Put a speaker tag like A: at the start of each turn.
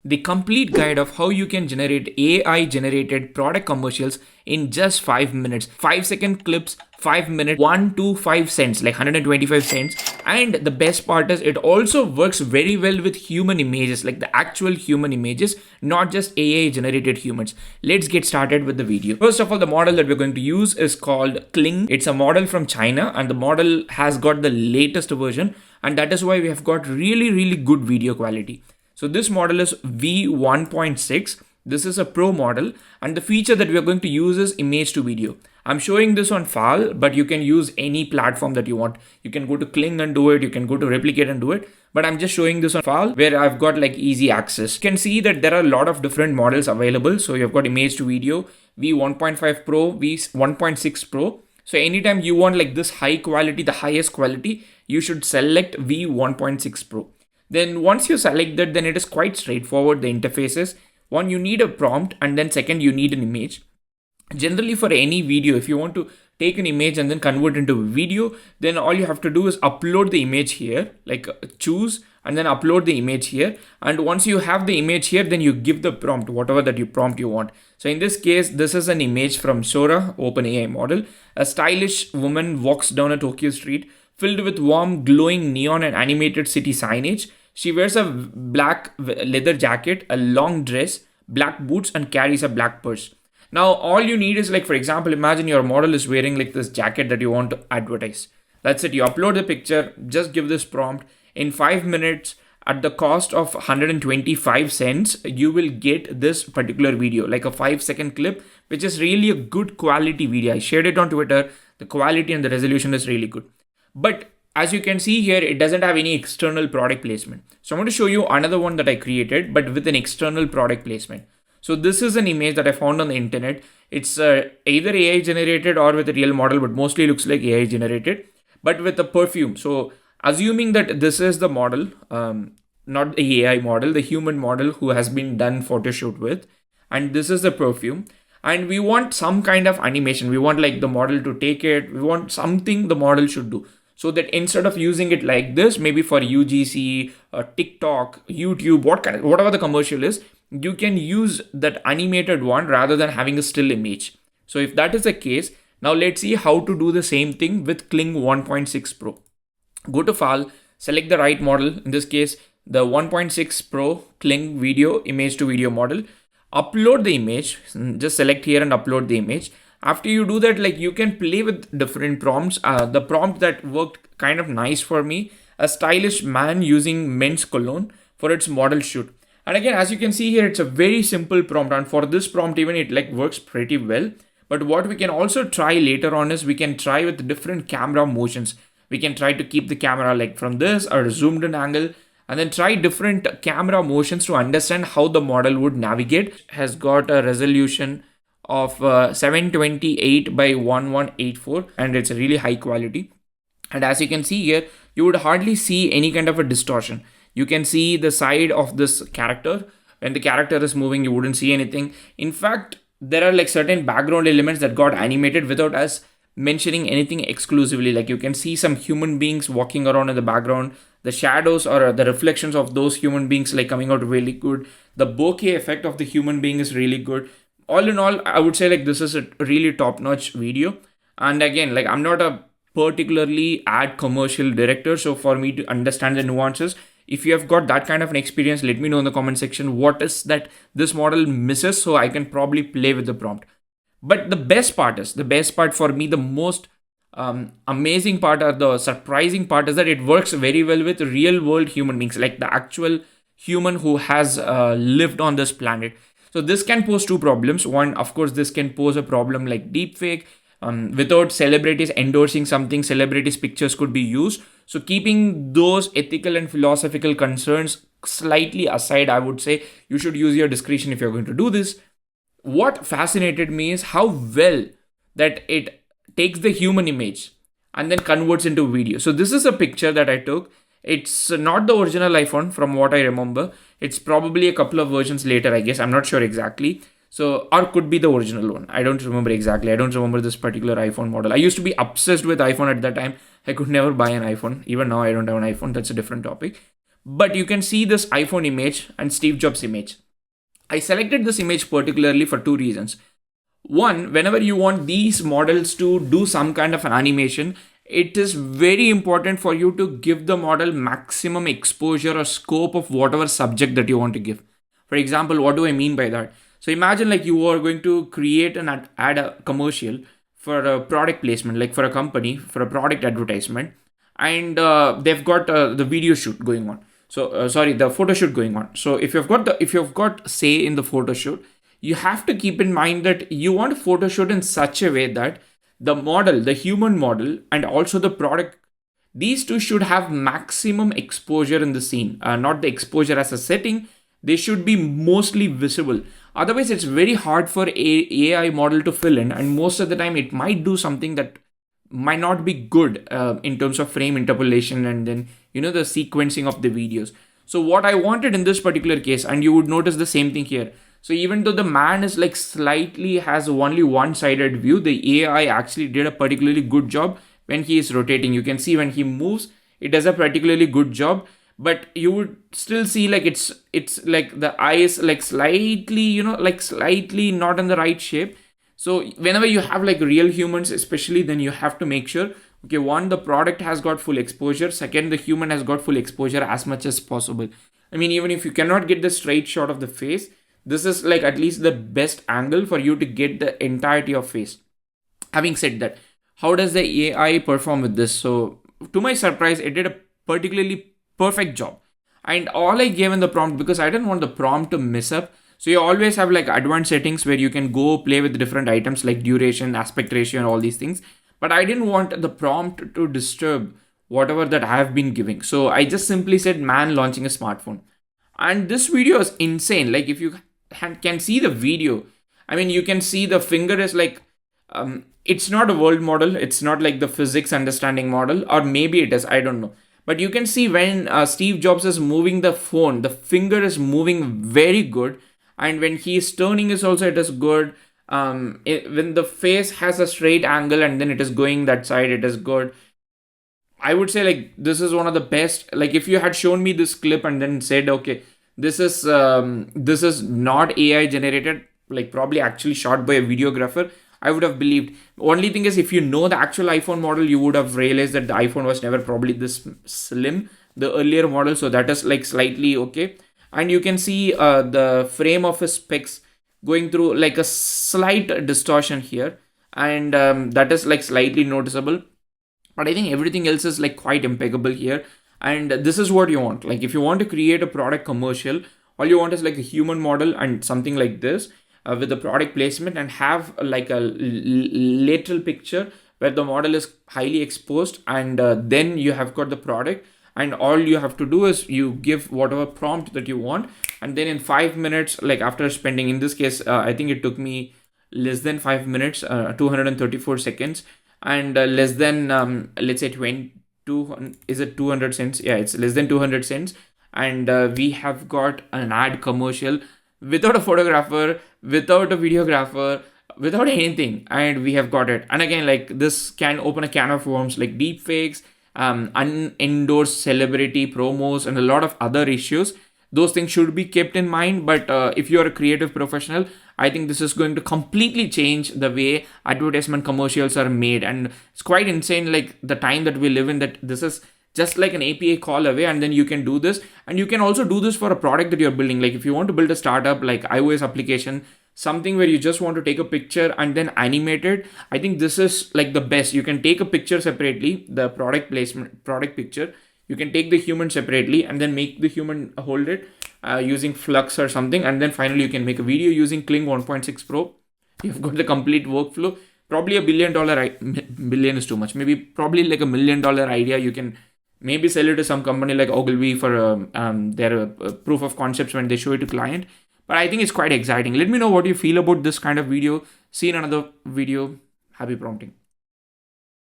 A: the complete guide of how you can generate AI generated product commercials in just 5 minutes. 5-second clips, 5 minutes, 1 to 5 cents, like 125 cents. And the best part is it also works very well with human images, like the actual human images, not just AI generated humans. Let's get started with the video. First of all, the model that we're going to use is called Kling. It's a model from China, and the model has got the latest version, and that is why we have got really good video quality. So this model is V1.6. This is a pro model, and the feature that we are going to use is image to video. I'm showing this on FAL, but you can use any platform that you want. You can go to Kling and do it. You can go to Replicate and do it. But I'm just showing this on FAL where I've got like easy access. You can see that there are a lot of different models available. So you've got image to video, V1.5 Pro, V1.6 Pro. So anytime you want like this high quality, the highest quality, you should select V1.6 Pro. Then once you select that, then it is quite straightforward. The interface is, one, you need a prompt, and then second, you need an image. Generally for any video, if you want to take an image and then convert into a video, then all you have to do is upload the image here, like choose and then upload the image here. And once you have the image here, then you give the prompt, whatever that you prompt you want. So in this case, this is an image from Sora, OpenAI model. A stylish woman walks down a Tokyo street filled with warm, glowing neon and animated city signage. She wears a black leather jacket, a long dress, black boots, and carries a black purse. Now, all you need is, like, for example, imagine your model is wearing like this jacket that you want to advertise. That's it. You upload the picture, just give this prompt. In 5 minutes, at the cost of 125 cents, you will get this particular video, like a 5-second clip, which is really a good quality video. I shared it on Twitter. The quality and the resolution is really good. But as you can see here, it doesn't have any external product placement. So I'm going to show you another one that I created, but with an external product placement. So this is an image that I found on the internet. It's either AI generated or with a real model, but mostly looks like AI generated, but with a perfume. So assuming that this is the model, not the AI model, the human model who has been done photo shoot with, and this is the perfume. And we want some kind of animation. We want like the model to take it. We want something the model should do. So that instead of using it like this, maybe for UGC, TikTok, YouTube, whatever the commercial is, you can use that animated one rather than having a still image. So if that is the case, now let's see how to do the same thing with Kling 1.6 Pro. Go to File, select the right model. In this case, the 1.6 Pro Kling video image to video model. Upload the image. Just select here and upload the image. After you do that, like, you can play with different prompts. The prompt that worked kind of nice for me, a stylish man using men's cologne for its model shoot. And again, as you can see here, it's a very simple prompt. And for this prompt, even it like works pretty well. But what we can also try later on is we can try with different camera motions. We can try to keep the camera like from this or zoomed in angle, and then try different camera motions to understand how the model would navigate. It has got a resolution of 728 by 1184, and it's a really high quality. And as you can see here, you would hardly see any kind of a distortion. You can see the side of this character. When the character is moving, you wouldn't see anything. In fact, there are like certain background elements that got animated without us mentioning anything exclusively. Like you can see some human beings walking around in the background. The shadows or the reflections of those human beings like coming out really good. The bokeh effect of the human being is really good. All in all, I would say like this is a really top-notch video. And again, like I'm not a particularly ad commercial director, so for me to understand the nuances, if you have got that kind of an experience, let me know in the comment section what is that this model misses, so I can probably play with the prompt. But the best part for me, the most amazing part or the surprising part is that it works very well with real world human beings, like the actual human who has lived on this planet. So this can pose two problems. One, of course, this can pose a problem like deepfake. Without celebrities endorsing something, celebrities' pictures could be used. So keeping those ethical and philosophical concerns slightly aside, I would say you should use your discretion if you're going to do this. What fascinated me is how well that it takes the human image and then converts into video. So this is a picture that I took. It's not the original iPhone from what I remember. It's probably a couple of versions later, I guess. I'm not sure exactly. So, or could be the original one. I don't remember exactly. I don't remember this particular iPhone model. I used to be obsessed with iPhone at that time. I could never buy an iPhone. Even now, I don't have an iPhone. That's a different topic. But you can see this iPhone image and Steve Jobs image. I selected this image particularly for two reasons. One, whenever you want these models to do some kind of an animation, it is very important for you to give the model maximum exposure or scope of whatever subject that you want to give. For example, what do I mean by that? So imagine like you are going to create an ad a commercial for a product placement, like for a company, for a product advertisement, and they've got the video shoot going on. So sorry, the photo shoot going on. So if you've got say in the photo shoot, you have to keep in mind that you want a photo shoot in such a way that the model, the human model, and also the product, these two should have maximum exposure in the scene, not the exposure as a setting. They should be mostly visible. Otherwise, it's very hard for a AI model to fill in, and most of the time, it might do something that might not be good in terms of frame interpolation and then the sequencing of the videos. So what I wanted in this particular case, and you would notice the same thing here. So even though the man is like slightly has only one-sided view, the AI actually did a particularly good job when he is rotating. You can see when he moves, it does a particularly good job, but you would still see like it's like the eye is like slightly, like slightly not in the right shape. So whenever you have like real humans, especially, then you have to make sure, okay, one, the product has got full exposure. Second, the human has got full exposure as much as possible. I mean, even if you cannot get the straight shot of the face, this is like at least the best angle for you to get the entirety of face. Having said that, how does the AI perform with this? So to my surprise, it did a particularly perfect job. And all I gave in the prompt, because I didn't want the prompt to mess up. So you always have like advanced settings where you can go play with different items like duration, aspect ratio, and all these things. But I didn't want the prompt to disturb whatever that I have been giving. So I just simply said man launching a smartphone. And this video is insane. Like if you can see the video, I mean, you can see the finger is like, it's not a world model. It's not like the physics understanding model, or maybe it is, I don't know. But you can see when Steve Jobs is moving the phone, the finger is moving very good. And when he is turning is also, it is good. When the face has a straight angle and then it is going that side, it is good. I would say like this is one of the best. Like if you had shown me this clip and then said, okay, this is not AI generated, like probably actually shot by a videographer, I would have believed. Only thing is, if you know the actual iPhone model, you would have realized that the iPhone was never probably this slim, the earlier model. So that is like slightly okay. And you can see the frame of his specs going through like a slight distortion here, and that is like slightly noticeable. But I think everything else is like quite impeccable here. And this is what you want. Like if you want to create a product commercial, all you want is like a human model and something like this with the product placement, and have like a lateral picture where the model is highly exposed, and then you have got the product. And all you have to do is you give whatever prompt that you want, and then in 5 minutes, like after spending, in this case, I think it took me less than 5 minutes, 234 seconds, and less than let's say 22, is it 200 cents? Yeah, it's less than 200 cents. And we have got an ad commercial without a photographer, without a videographer, without anything, and we have got it. And again, like this can open a can of worms like deep fakes, unendorsed celebrity promos, and a lot of other issues. Those things should be kept in mind. But if you're a creative professional, I think this is going to completely change the way advertisement commercials are made. And it's quite insane, like the time that we live in, that this is just like an API call away, and then you can do this. And you can also do this for a product that you're building. Like if you want to build a startup like iOS application, something where you just want to take a picture and then animate it, I think this is like the best. You can take a picture separately, the product placement, product picture. You can take the human separately and then make the human hold it using Flux or something. And then finally, you can make a video using Kling 1.6 Pro. You've got the complete workflow. Probably billion is too much. Maybe probably like $1 million idea. You can maybe sell it to some company like Ogilvy for their proof of concepts when they show it to client. But I think it's quite exciting. Let me know what you feel about this kind of video. See you in another video. Happy prompting.